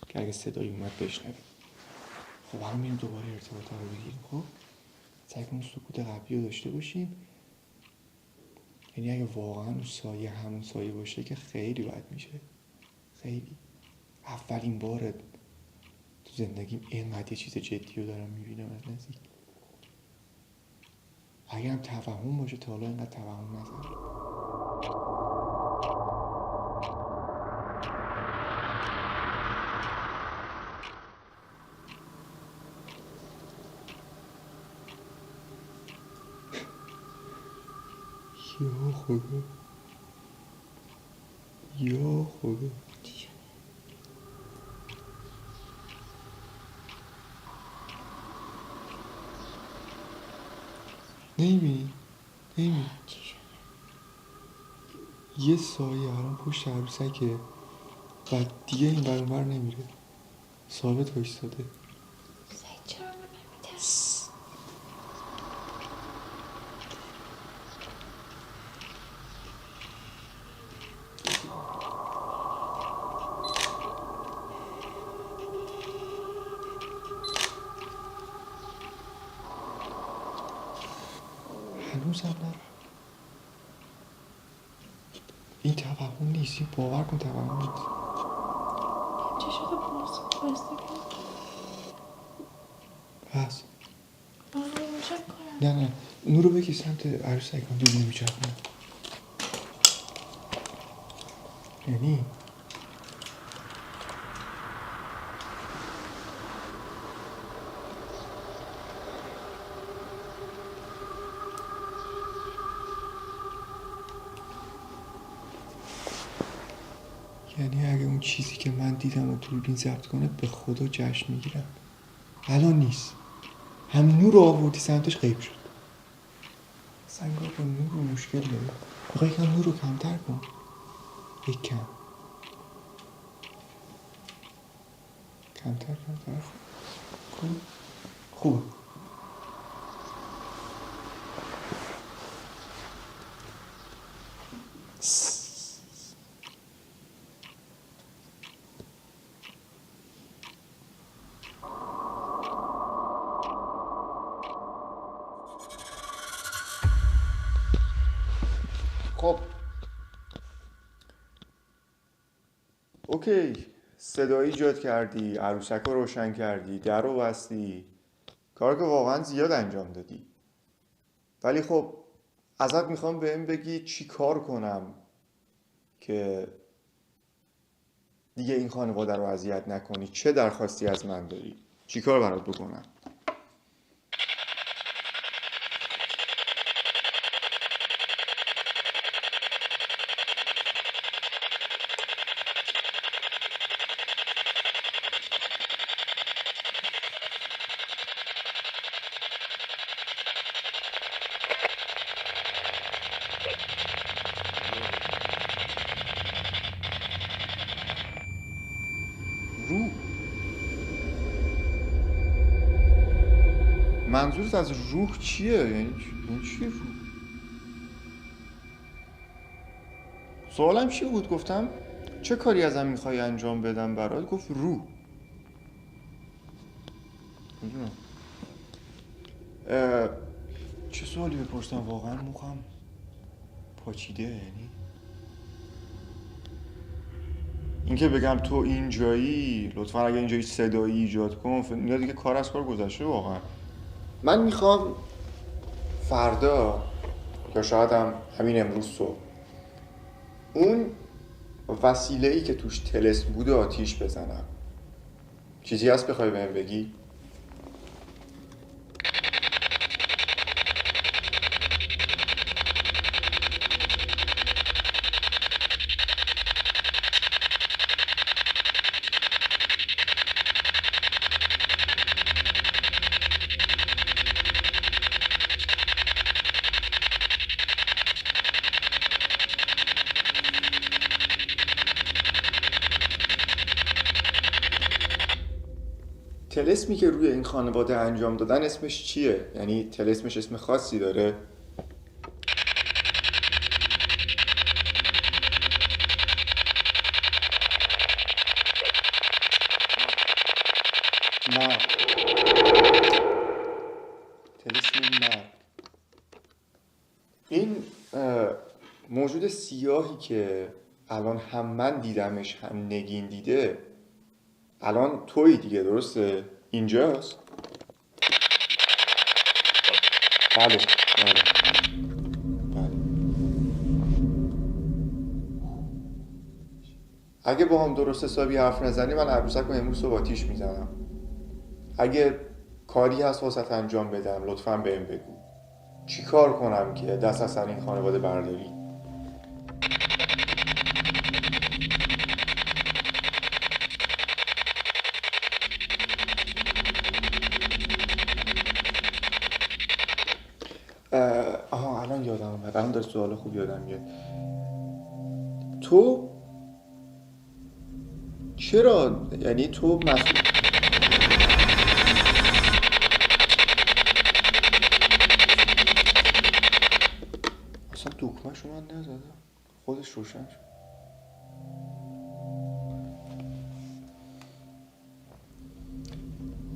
که اگه صدایی اومد بشنویم. خب الان میریم دوباره ارتباط رو بگیریم. خب سعی کنیم سکوت قبلی رو داشته باشیم. یعنی اگه واقعا اون سایه همون سایه باشه که خیلی بد میشه. خیلی اولین باره تو زندگیم اینقدر یه چیز جدی رو دارم میبینم از نزدیک. اگه هم توهم باشه تا حالا اینقدر توهم نزدم. یا خدا، یا خدا. نمیبینی؟ یه سایه الان پشت عروسکه و دیگه این ور اون ور نمیره، ثابت وایستاده. هنوزم نرم. این توهم نیست، این باور کن توهم نیست. چه شده باسته بس آره روشن کنم. نه نورو بگی سمت عروسک، من دوربین میچرخونم. یعنی اگه اون چیزی که من دیدم و دوربین ضبط کنه به خدا جشن میگیرم. الان نیست، هم نور رو آوردی سمتش غیب شد. سنگار با نور رو مشکل داره. میخوای یکم نور رو کمتر کن، یک کمتر خوبه. خب اوکی، صدایی ایجاد کردی، عروسک رو روشن کردی، در رو بستی، کار که واقعا زیاد انجام دادی. ولی خب ازت میخوام بهم بگی چی کار کنم که دیگه این خانواده رو اذیت نکنی؟ چه درخواستی از من داری؟ چی کار برات بکنم؟ روح؟ منظورت از روح چیه؟ یعنی چی روح؟ سوالم چی بود؟ گفتم چه کاری ازم میخوای انجام بدم برات؟ گفت روح. میدونم. چه سوالی بپرسم؟ واقعا مخم پاچیده. یعنی اینکه بگم تو اینجایی، لطفا اگه اینجایی صدایی ایجاد کن، اینا دیگه کار از کار گذشته. واقعا من میخوام فردا یا شاید هم همین امروز صبح اون وسیله‌ای که توش طلسم بوده آتیش بزنم. چیزی هست بخوای بهم بگی؟ طلسمی که روی این خانواده انجام دادن اسمش چیه؟ یعنی طلسمش اسم خاصی داره؟ مرد. طلسم مرد. این موجود سیاهی که الان هم من دیدمش هم نگین دیده، الان تویی دیگه، درسته؟ اینجاست؟ بله. اگه با هم درست حسابی حرف نزنی من عروسک رو امروز صبح آتیش میزنم. اگه کاری هست واسه انجام بدم لطفاً بهم بگو. چی کار کنم که دست از سر این خانواده برداری؟ الان یادم اومد. الان داره سوال خوب یادم میاد. تو چرا، یعنی تو مسئول اصلا دکمه‌شو من نزدم، خودش روشن شد.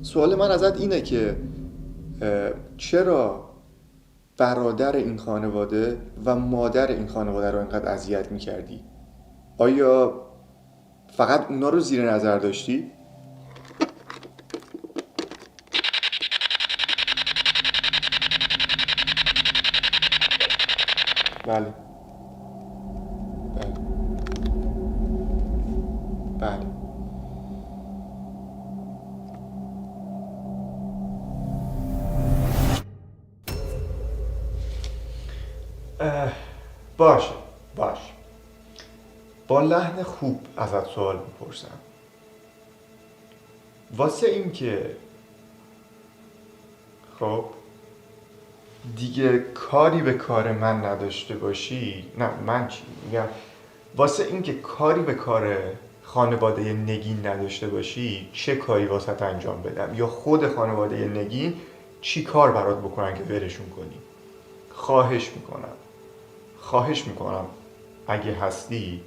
سوال من ازت اینه که چرا برادر این خانواده و مادر این خانواده رو اینقدر اذیت میکردی؟ آیا فقط اونا رو زیر نظر داشتی؟ بله. بله. باشه. با لحن خوب ازت سوال میپرسم. واسه این که خب دیگه کاری به کار من نداشته باشی، نه من چی میگم، واسه این که کاری به کار خانواده نگین نداشته باشی چه کاری واسه انجام بدم؟ یا خود خانواده نگین چی کار برات بکنن که ولشون کنی؟ خواهش میکنم اگه هستی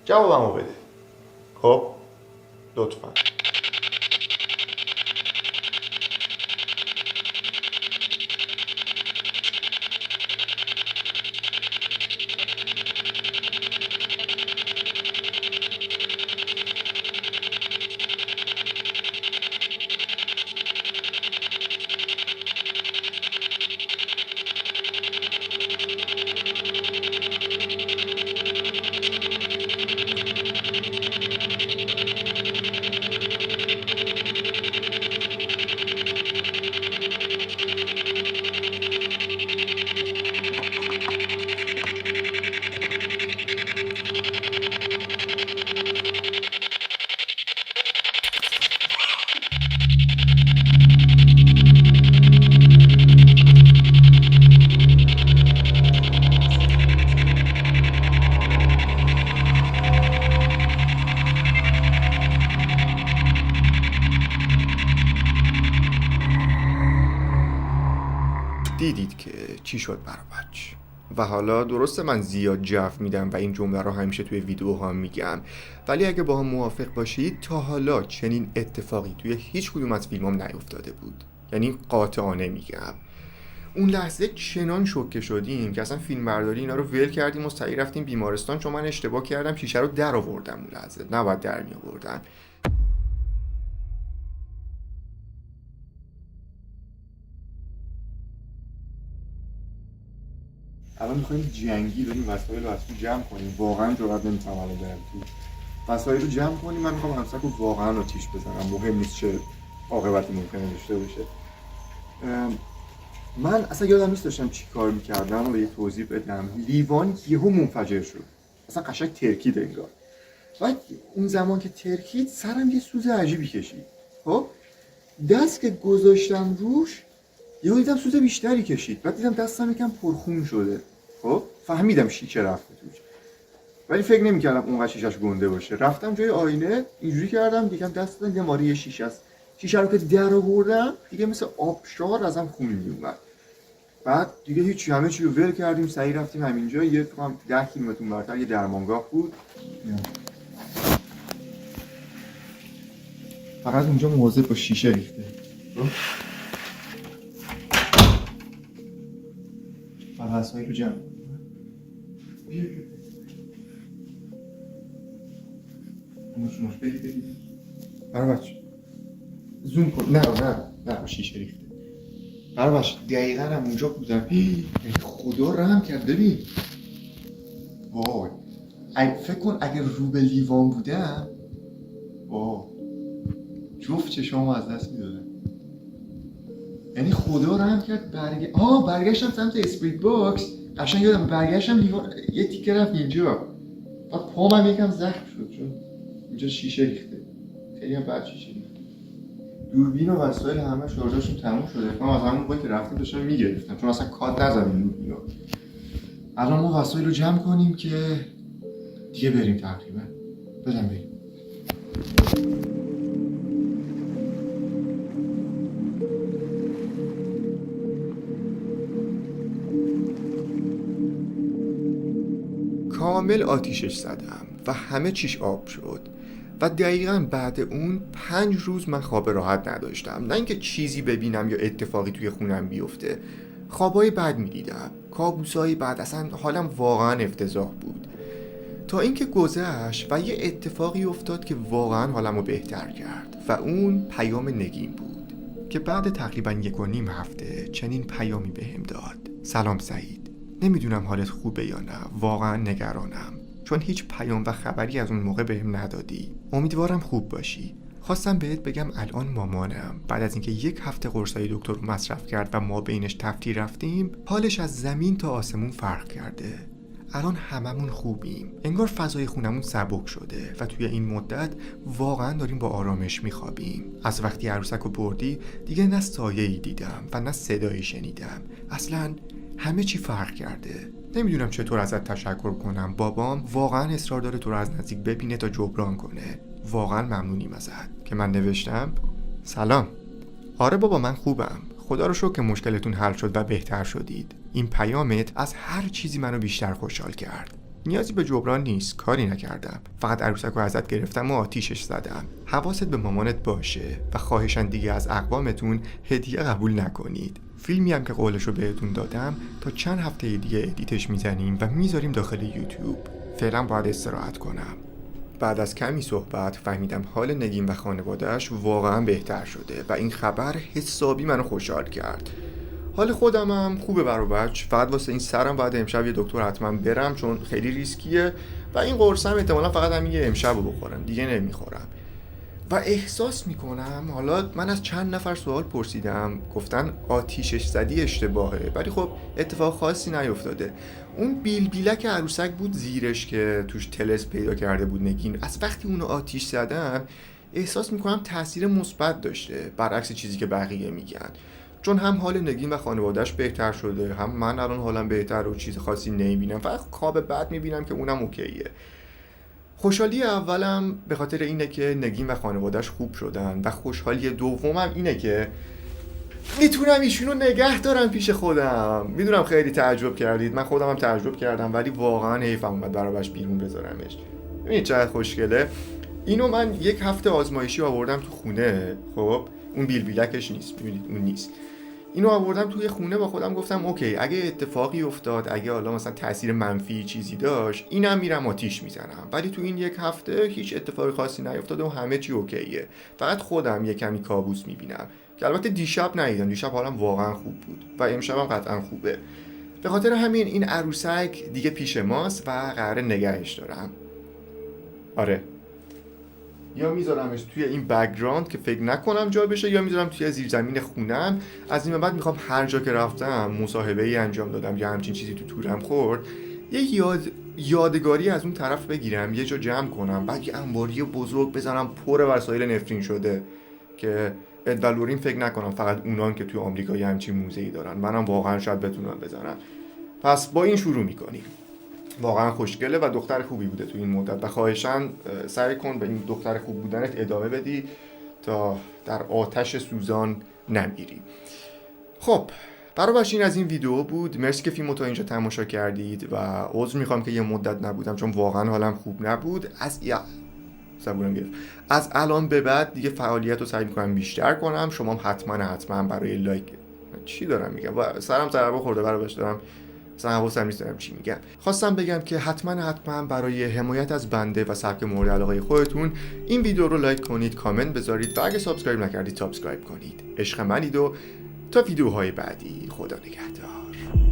جوابمو بده. خب لطفا. دیدید که چی شد برا بچه. و حالا درسته من زیاد جو میدم و این جمله رو همیشه توی ویدیوها میگم، ولی اگه با هم موافق باشید تا حالا چنین اتفاقی توی هیچ کدوم از فیلمام نیفتاده بود. یعنی قاطعانه میگم اون لحظه چنان شوکه شدیم که اصلا فیلم برداری اینا رو ول کردیم و سریع رفتیم بیمارستان، چون من اشتباه کردم شیشه رو در آوردم. اون لحظه نباید در می آوردم. الان می‌خوایم جنگی بریم وسایل رو از تو جمع کنیم. واقعا جرئت نمی‌کنم الان برم تو. وسایل رو جمع کنیم. من می‌خوام عروسک رو واقعا آتیش بزنم. مهم نیست چه عاقبتی ممکنه داشته باشه. من اصلا یادم نیست داشتم چی کار می‌کردم و یه توضیح بدم. لیوان یهو منفجر شد. اصلا قشنگ ترکید انگار. و اون زمان که ترکید سرم یه سوز عجیبی کشید. خب دست که گذاشتم روش یهو دیدم سوز بیشتری کشید. بعد دیدم دستم یکم پرخون شده. خب فهمیدم شیشه رفته توش، ولی فکر نمی‌کردم اونقدر شیشه‌اش گنده باشه. رفتم جای آینه اینجوری کردم، دیدم دست دیدم ماری یه شیشه است. شیشه رو که در آوردم دیگه مثل آبشار ازم خون میومد. بعد دیگه هیچ، همه چی رو ول کردیم، سعی رفتیم همینجا یه 10 کیلومتر اونورتر یه درمانگاه بود. فقط اونجا مواظب با شیشه ریخته. فقط وسایل رو جمع نوش بدید برای بچه زوم کن. نه شیشه ریخته برای بچه. دقیقا هم اونجا بودم. خدا رحم کرد. ببین وای فکر کن اگر رو به لیوان بودم جفت چشامو از دست میدادم. یعنی خدا رحم کرد. برگشتم سمت اسپریت باکس. قشنگ یادم برگشتم لیوان یه تیکه رفت اینجا. بعد پام هم یکم زخم شد چون اینجا شیشه ریخته. خیلی هم بد شیشه ریخته. دوربین و وسایل همه شارژاشون تموم شده. من از همون موقعی که رفتیم داشتم میگرفتم چون اصلا کات نزدیم دوربینا. الان ما وسایل رو جمع کنیم که دیگه بریم تقریبا. بریم. کامل آتیشش زدم و همه چیش آب شد و دقیقاً بعد اون 5 روز من خواب راحت نداشتم. نه اینکه چیزی ببینم یا اتفاقی توی خونم بیفته، خوابای بد میدیدم، کابوسای بد، اصلا حالم واقعاً افتضاح بود. تا اینکه گذشت و یه اتفاقی افتاد که واقعاً حالمو بهتر کرد و اون پیام نگین بود که بعد تقریباً 1.5 هفته چنین پیامی بهم داد. سلام سعید، نمیدونم حالت خوبه یا نه، واقعا نگرانم چون هیچ پیام و خبری از اون موقع بهم ندادی. امیدوارم خوب باشی. خواستم بهت بگم الان مامانم بعد از اینکه 1 هفته قرصای دکتر رو مصرف کرد و ما بینش تفریح رفتیم، حالش از زمین تا آسمون فرق کرده. الان هممون خوبیم. انگار فضای خونمون سبک شده و توی این مدت واقعا داریم با آرامش میخوابیم. از وقتی عروسک رو بردی دیگه نه سایه‌ای دیدم و نه صدایی شنیدم. اصلاً همه چی فرق کرده. نمیدونم چطور ازت تشکر کنم. بابام واقعا اصرار داره تو رو از نزدیک ببینه تا جبران کنه. واقعا ممنونیم ازت. که من نوشتم سلام. آره بابا من خوبم. خدا رو شکر که مشکلتون حل شد و بهتر شدید. این پیامت از هر چیزی منو بیشتر خوشحال کرد. نیازی به جبران نیست، کاری نکردم. فقط عروسک رو ازت گرفتم و آتیشش زدم. حواست به مامانت باشه و خواهشاً دیگه از اقوامتون هدیه قبول نکنید. فیلمی هم که قولشو بهتون دادم تا چند هفته دیگه ادیتش میزنیم و میذاریم داخل یوتیوب. فعلا باید استراحت کنم. بعد از کمی صحبت فهمیدم حال نگین و خانواده‌اش واقعا بهتر شده و این خبر حسابی منو خوشحال کرد. حال خودم هم خوبه برو بچ. فقط واسه این سرم باید امشب یه دکتر حتما برم چون خیلی ریسکیه و این قرصم احتمالا فقط همین یه امشب رو بخورم، دیگه نمیخورم. و احساس میکنم حالا من از چند نفر سوال پرسیدم، گفتن آتیشش زدی اشتباهه، ولی خب اتفاق خاصی نیفتاده. اون بیلک عروسک بود زیرش که توش تلس پیدا کرده بود نگین. از وقتی اونو آتیش زدم احساس میکنم تاثیر مثبت داشته برعکس چیزی که بقیه میگن، چون هم حال نگین و خانواده‌اش بهتر شده، هم من الان حالم بهتر و چیز خاصی نمیبینم، فقط خواب بد میبینم که اونم اوکیه. خوشحالی اولم به خاطر اینه که نگین و خانواده‌اش خوب شدن و خوشحالی دومم اینه که میتونم ایشونو نگه دارم پیش خودم. میدونم خیلی تعجب کردید، من خودم هم تعجب کردم، ولی واقعا حیفم اومد براش بیرون بذارمش. ببینید چقدر خوشگله. اینو من 1 هفته آزمایشی آوردم تو خونه. خب اون بیلبیلکش نیست، ببینید اون نیست. اینو آوردم توی خونه، با خودم گفتم اوکی اگه اتفاقی افتاد، اگه حالا مثلا تاثیر منفی چیزی داشت، اینم میرم آتیش میزنم. ولی تو این 1 هفته هیچ اتفاقی خاصی نیفتاده و همه چی اوکیه. فقط خودم یه کمی کابوس میبینم که البته دیشب ندیدم، دیشب حالم واقعا خوب بود و امشبم قطعا خوبه. به خاطر همین این عروسک دیگه پیش ماست و قراره نگهش دارم. آره، یا میذارمش توی این بک‌گراند که فکر نکنم جا بشه، یا میذارم توی زیرزمین خونم. از این بعد میخوام هر جا که رفتم مصاحبه‌ای انجام دادم یا همچین چیزی تو تورم خورد، یه یادگاری از اون طرف بگیرم، یه جا جمع کنم، بعد یه انباری بزرگ بزنم پر وسایل نفرین شده که ادوالورین فکر نکنم فقط اونان که توی آمریکا یه همچین موزه‌ای دارن، منم واقعا شاید بتونم بزنم. پس با این شروع میکنیم. واقعا خوشگله و دختر خوبی بوده تو این مدت و خواهشاً سعی کن به این دختر خوب بودنت ادامه بدی تا در آتش سوزان نمیری. خب برابرش این از این ویدیو بود. مرسی که فیلمو تا اینجا تماشا کردید و عذر میخوام که یه مدت نبودم چون واقعا حالم خوب نبود. از الان به بعد دیگه فعالیت رو سعی میکنم بیشتر کنم. شما هم حتما برای لایک چی دارم میگم، سرم ضربه خورده برابرش دارم، اصلا حواسم نیست دارم چی میگم. خواستم بگم که حتما برای حمایت از بنده و سبک مورد علاقه خودتون این ویدیو رو لایک کنید، کامنت بذارید و اگه سابسکرایب نکردید سابسکرایب کنید. عشق منید و تا ویدیوهای بعدی خدا نگهدار.